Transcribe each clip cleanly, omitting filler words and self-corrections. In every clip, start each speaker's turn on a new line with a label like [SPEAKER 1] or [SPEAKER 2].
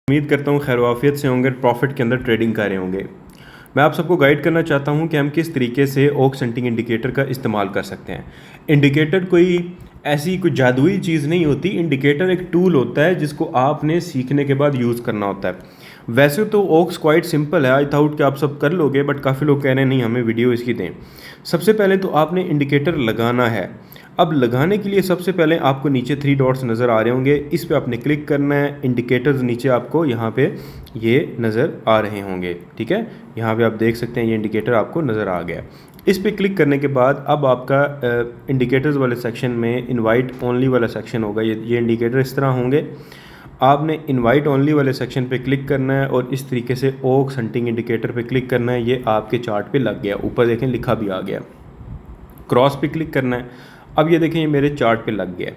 [SPEAKER 1] उम्मीद करता हूँ खैरवाफियत से होंगे, प्रॉफिट के अंदर ट्रेडिंग कर रहे होंगे। मैं आप सबको गाइड करना चाहता हूँ कि हम किस तरीके से ओक सेंटिंग इंडिकेटर का इस्तेमाल कर सकते हैं। इंडिकेटर कोई ऐसी कोई जादुई चीज़ नहीं होती। इंडिकेटर एक टूल होता है जिसको आपने सीखने के बाद यूज़ करना होता है। वैसे तो ओक्स क्वाइट सिंपल है, आई थाउट कि आप सब कर लोगे, बट काफ़ी लोग कह रहे हैं नहीं हमें वीडियो इसकी दें। सबसे पहले तो आपने इंडिकेटर लगाना है। अब लगाने के लिए सबसे पहले आपको नीचे 3 डॉट्स नज़र आ रहे होंगे, इस पे आपने क्लिक करना है। इंडिकेटर्स नीचे आपको यहाँ पे ये नज़र आ रहे होंगे, ठीक है। यहाँ पे आप देख सकते हैं ये इंडिकेटर आपको नज़र आ गया। इस पे क्लिक करने के बाद अब आपका इंडिकेटर्स वाले सेक्शन में इनवाइट ओनली वाला सेक्शन होगा। ये इंडिकेटर इस तरह होंगे। आपने इनवाइट ओनली वाले सेक्शन पे क्लिक करना है और इस तरीके से ओक्स हंटिंग इंडिकेटर पे क्लिक करना है। ये आपके चार्ट पे लग गया, ऊपर देखें लिखा भी आ गया। क्रॉस पे क्लिक करना है। अब ये देखें ये मेरे चार्ट पे लग गया।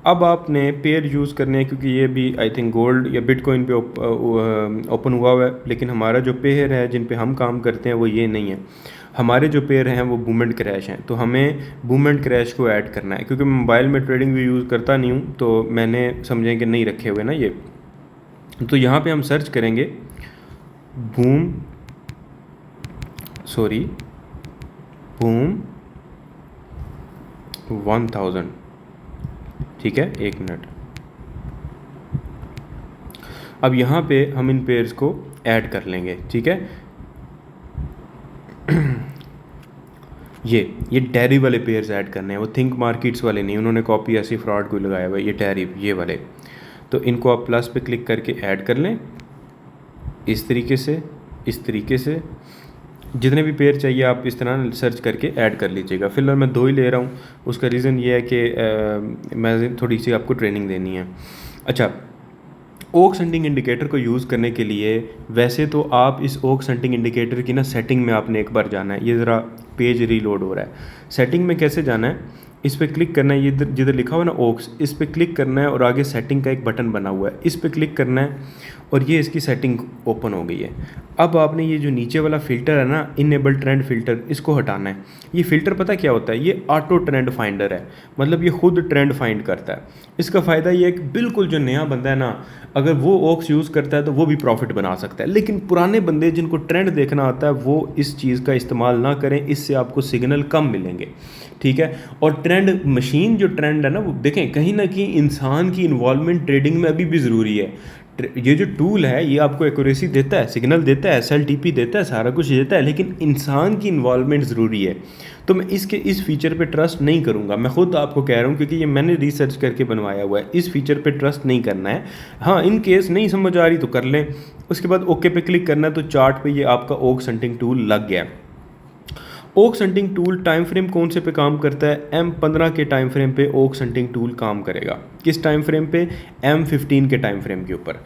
[SPEAKER 1] अब आपने पेयर यूज़ करने हैं, क्योंकि ये भी आई थिंक गोल्ड या बिटकॉइन पे ओपन हुआ है, लेकिन हमारा जो पेयर है जिन पे हम काम करते हैं वो ये नहीं है। हमारे जो पेयर हैं वो बूम एंड क्रैश हैं, तो हमें बूम एंड क्रैश को ऐड करना है। क्योंकि मैं मोबाइल में ट्रेडिंग भी यूज़ करता नहीं हूँ, तो मैंने समझें कि नहीं रखे हुए ना ये। तो यहाँ पे हम सर्च करेंगे बूम 1000, ठीक है। 1 मिनट। अब यहाँ पे हम इन पेयर्स को ऐड कर लेंगे, ठीक है। ये टैरिफ वाले पेयर्स ऐड करने हैं, वो थिंक मार्केट्स वाले नहीं, उन्होंने कॉपी ऐसी फ्रॉड कोई लगाया हुआ है। ये टैरिफ ये वाले, तो इनको आप प्लस पे क्लिक करके ऐड कर लें। इस तरीके से जितने भी पेयर चाहिए आप इस तरह सर्च करके ऐड कर लीजिएगा। फिलहाल मैं 2 ही ले रहा हूँ, उसका रीज़न ये है कि मैं थोड़ी सी आपको ट्रेनिंग देनी है। अच्छा, ओक्स हंटिंग इंडिकेटर को यूज़ करने के लिए वैसे तो आप इस ओक्स हंटिंग इंडिकेटर की ना सेटिंग में आपने एक बार जाना है। ये ज़रा पेज रीलोड हो रहा है। सेटिंग में कैसे जाना है, इस पर क्लिक करना है। ये जिधर लिखा हुआ है ना ओक्स, इस पर क्लिक करना है और आगे सेटिंग का एक बटन बना हुआ है, इस पर क्लिक करना है और ये इसकी सेटिंग ओपन हो गई है। अब आपने ये जो नीचे वाला फ़िल्टर है ना, इनेबल ट्रेंड फ़िल्टर, इसको हटाना है। ये फ़िल्टर पता क्या होता है, ये ऑटो ट्रेंड फाइंडर है, मतलब ये खुद ट्रेंड फाइंड करता है। इसका फ़ायदा ये है कि बिल्कुल जो नया बंदा है ना, अगर वो ओक्स यूज़ करता है तो वो भी प्रॉफिट बना सकता है। लेकिन पुराने बंदे जिनको ट्रेंड देखना आता है वो इस चीज़ का इस्तेमाल ना करें, इससे आपको सिग्नल कम मिलेंगे, ठीक है। और ट्रेंड मशीन जो ट्रेंड है ना, वो देखें कहीं ना कहीं इंसान की इन्वॉल्वमेंट ट्रेडिंग में अभी भी ज़रूरी है। ये जो टूल है ये आपको एक्यूरेसी देता है, सिग्नल देता है, SLTP देता है, सारा कुछ देता है, लेकिन इंसान की इन्वॉल्वमेंट ज़रूरी है। तो मैं इस फीचर पे ट्रस्ट नहीं करूँगा, मैं ख़ुद आपको कह रहा हूँ, क्योंकि ये मैंने रिसर्च करके बनवाया हुआ है। इस फीचर पे ट्रस्ट नहीं करना है। हाँ, इन केस नहीं समझ आ रही तो कर लें। उसके बाद ओके पे क्लिक करना है, तो चार्ट पे ये आपका ओक्स हंटिंग टूल लग गया। ओक्स हंटिंग टूल टाइम फ्रेम कौन से पे काम करता है, M15 के टाइम फ्रेम पे ओक्स हंटिंग टूल काम करेगा। किस टाइम फ्रेम पे, M15 के टाइम फ्रेम के ऊपर।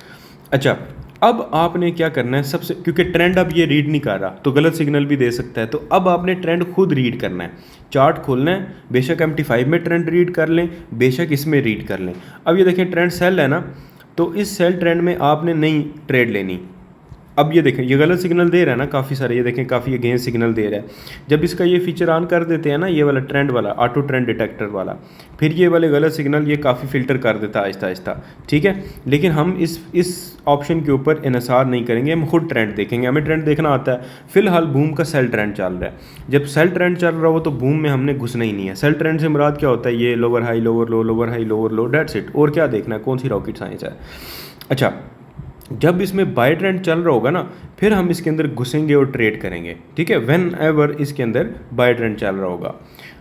[SPEAKER 1] अच्छा, अब आपने क्या करना है सबसे, क्योंकि ट्रेंड अब ये रीड नहीं कर रहा तो गलत सिग्नल भी दे सकता है, तो अब आपने ट्रेंड खुद रीड करना है। चार्ट खोलना है, बेशक MT5 में ट्रेंड रीड कर लें, बेशक इसमें रीड कर लें। अब ये देखें ट्रेंड सेल है ना, तो इस सेल ट्रेंड में आपने नहीं ट्रेड लेनी। अब ये देखें ये गलत सिग्नल दे रहा है ना काफ़ी सारे, ये देखें काफ़ी अगेंस्ट सिग्नल दे रहा है। जब इसका ये फीचर ऑन कर देते हैं ना, ये वाला ट्रेंड वाला ऑटो ट्रेंड डिटेक्टर वाला, फिर ये वाले गलत सिग्नल ये काफ़ी फ़िल्टर कर देता है आहिस्ता आहिस्ता, ठीक है। लेकिन हम इस ऑप्शन के ऊपर इन्हिसार नहीं करेंगे, हम खुद ट्रेंड देखेंगे। हमें ट्रेंड देखना आता है। फिलहाल बूम का सेल ट्रेंड चल रहा है। जब सेल ट्रेंड चल रहा हो तो बूम में हमने घुसना ही नहीं है। सेल ट्रेंड से मुराद क्या होता है, ये lower high lower low, lower high lower low, that's it. और क्या देखना है, कौन सी रॉकेट साइंस है। अच्छा, जब इसमें बाय ट्रेंड चल रहा होगा ना, फिर हम इसके अंदर घुसेंगे और ट्रेड करेंगे, ठीक है। व्हेन एवर इसके अंदर बाय ट्रेंड चल रहा होगा।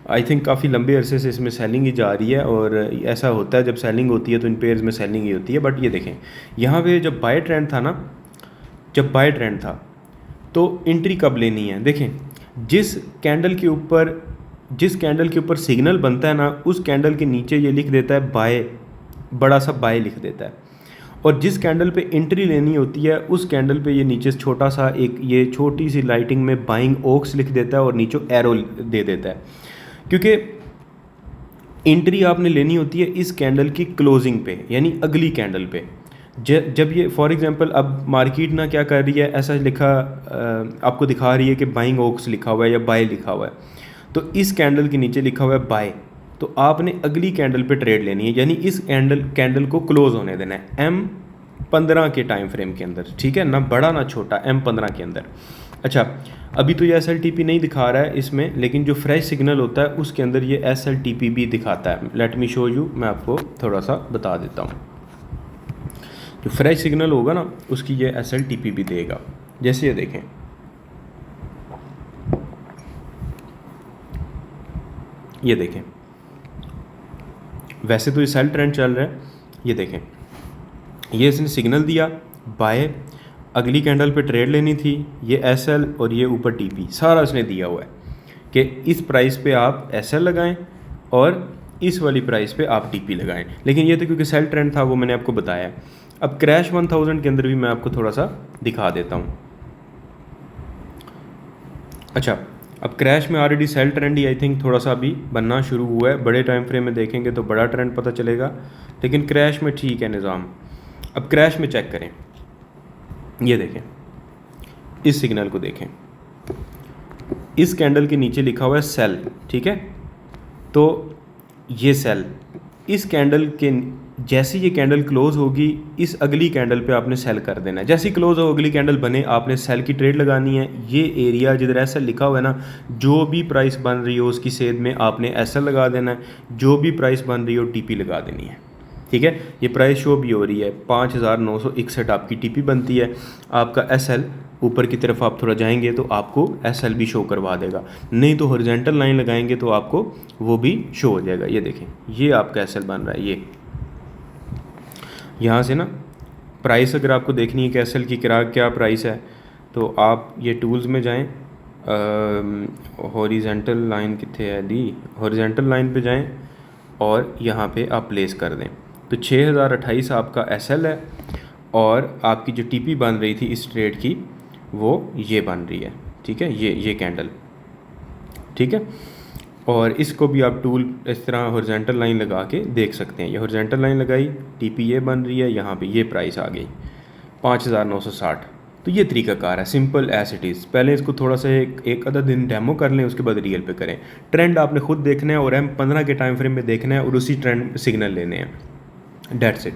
[SPEAKER 1] आई थिंक काफ़ी लंबे अरसे से इसमें सेलिंग ही जा रही है, और ऐसा होता है जब सेलिंग होती है तो इन पेयर्स में सेलिंग ही होती है। बट ये देखें यहाँ पे जब बाय ट्रेंड था ना, जब बाय ट्रेंड था तो एंट्री कब लेनी है। देखें जिस कैंडल के ऊपर सिग्नल बनता है ना, उस कैंडल के नीचे ये लिख देता है बाय, बड़ा सा बाय लिख देता है। और जिस कैंडल पे एंट्री लेनी होती है उस कैंडल पे ये नीचे छोटा सा एक ये छोटी सी लाइटिंग में बाइंग ओक्स लिख देता है और नीचे एरो दे देता है, क्योंकि एंट्री आपने लेनी होती है इस कैंडल की क्लोजिंग पे, यानी अगली कैंडल पे। जब ये फॉर एग्जांपल अब मार्केट ना क्या कर रही है, ऐसा लिखा आपको दिखा रही है कि बाइंग ओक्स लिखा हुआ है या बाय लिखा हुआ है, तो इस कैंडल के नीचे लिखा हुआ है बाय, तो आपने अगली कैंडल पे ट्रेड लेनी है, यानी इस कैंडल को क्लोज होने देना है। 15 के टाइम फ्रेम के अंदर, ठीक है ना, बड़ा ना छोटा, M15 के अंदर। अच्छा, अभी तो ये SLTP नहीं दिखा रहा है इसमें, लेकिन जो फ्रेश सिग्नल होता है उसके अंदर ये SLTP भी दिखाता है। लेट मी शो यू, मैं आपको थोड़ा सा बता देता हूँ। जो फ्रेश सिग्नल होगा ना उसकी ये SLTP भी देगा। जैसे ये देखें, ये देखें, वैसे तो ये सेल ट्रेंड चल रहा है, ये देखें, ये इसने सिग्नल दिया बाय, अगली कैंडल पे ट्रेड लेनी थी, ये SL और ये ऊपर TP सारा इसने दिया हुआ है कि इस प्राइस पे आप SL लगाएं और इस वाली प्राइस पे आप TP लगाएं। लेकिन ये तो क्योंकि सेल ट्रेंड था वो मैंने आपको बताया। अब क्रैश 1000 के अंदर भी मैं आपको थोड़ा सा दिखा देता हूँ। अच्छा, अब क्रैश में ऑलरेडी सेल ट्रेंड ही आई थिंक थोड़ा सा अभी बनना शुरू हुआ है। बड़े टाइम फ्रेम में देखेंगे तो बड़ा ट्रेंड पता चलेगा, लेकिन क्रैश में ठीक है निज़ाम। अब क्रैश में चेक करें, ये देखें, इस सिग्नल को देखें, इस कैंडल के नीचे लिखा हुआ है सेल, ठीक है, तो ये सेल, इस कैंडल के जैसे ये कैंडल क्लोज होगी इस अगली कैंडल पे आपने सेल कर देना है। जैसे ही क्लोज हो अगली कैंडल बने आपने सेल की ट्रेड लगानी है। ये एरिया जिधर SL लिखा हुआ है ना, जो भी प्राइस बन रही हो उसकी सेध में आपने SL लगा देना है, जो भी प्राइस बन रही हो TP लगा देनी है, ठीक है। ये प्राइस शो भी हो रही है 5961 आपकी TP बनती है। आपका SL ऊपर की तरफ आप थोड़ा जाएंगे तो आपको SL भी शो करवा देगा, नहीं तो हॉरिजॉन्टल लाइन लगाएंगे तो आपको वो भी शो हो जाएगा। ये देखें, ये आपका SL बन रहा है। ये यहाँ से ना प्राइस अगर आपको देखनी है कि SL की क्या प्राइस है तो आप ये टूल्स में जाएं, हॉरिजॉन्टल लाइन कितने है दी, हॉरिजॉन्टल लाइन पे जाएं और यहाँ पे आप प्लेस कर दें तो 6028 आपका SL है और आपकी जो TP बन रही थी इस ट्रेड की वो ये बन रही है, ठीक है, ये कैंडल, ठीक है। और इसको भी आप टूल इस तरह हॉरिजॉन्टल लाइन लगा के देख सकते हैं। ये हॉरिजॉन्टल लाइन लगाई, TP ये बन रही है, यहाँ पे ये प्राइस आ गई 5960। तो ये तरीकाकार है, सिंपल एज इट इज़। पहले इसको थोड़ा सा एक आधा दिन डेमो कर लें, उसके बाद रियल पे करें। ट्रेंड आपने खुद देखना है और M15 के टाइम फ्रेम में देखना है और उसी ट्रेंड सिग्नल लेने हैं, डेट्स इट।